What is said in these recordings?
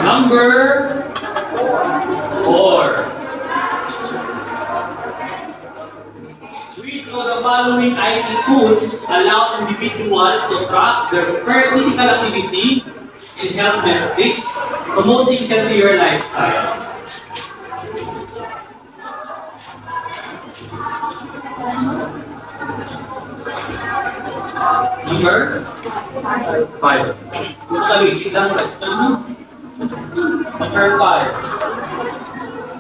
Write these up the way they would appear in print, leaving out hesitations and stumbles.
Number 4. Which of the following IT tools allows individuals to track their current physical activity and health metrics, promoting healthier lifestyle? Number 5. Number 5.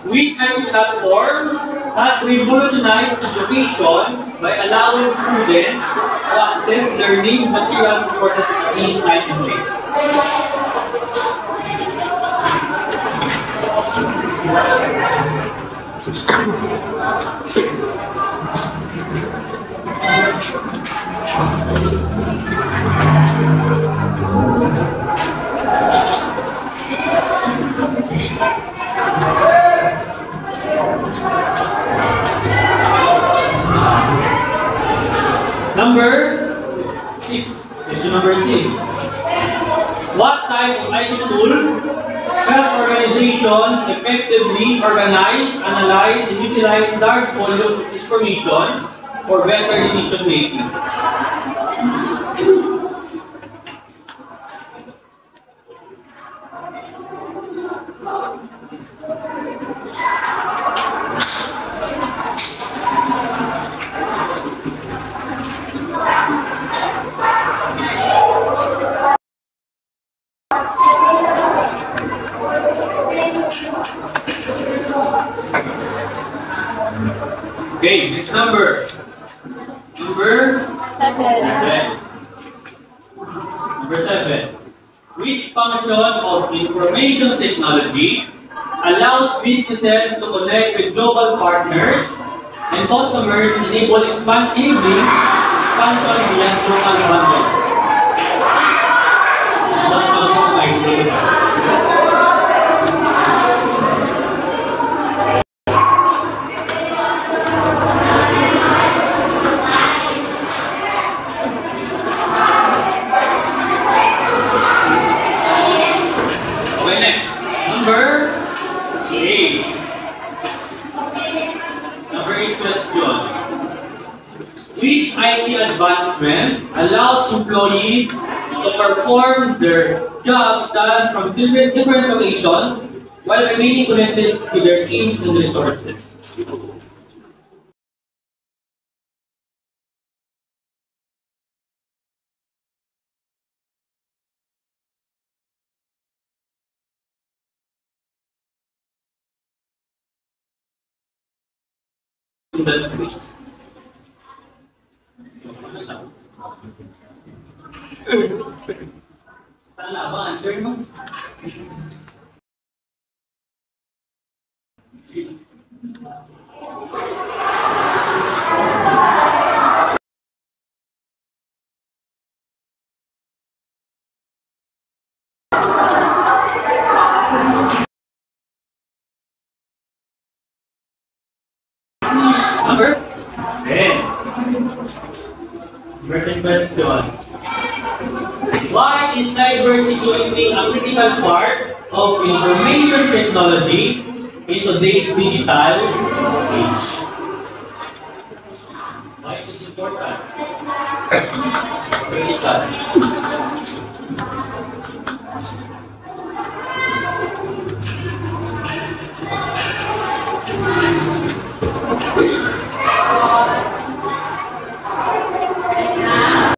Which IT platform has revolutionized education by allowing students to access learning materials for the 16 ways? Number 6. Number 6. What type of IT tool help organizations effectively organize, analyze, and utilize large volumes of information for better decision making? Okay, next number. Number 7. Number 7. Which function of information technology allows businesses to connect with global partners and customers and enable expansion beyond local bundles? What's function like this? Which IT advancement allows employees to perform their job done from different locations while remaining connected to their teams and resources? Industries. Saan ba answer mo? Number 10. Written question. Why is cybersecurity a critical part of information technology in today's digital age? Why is it important? Critical.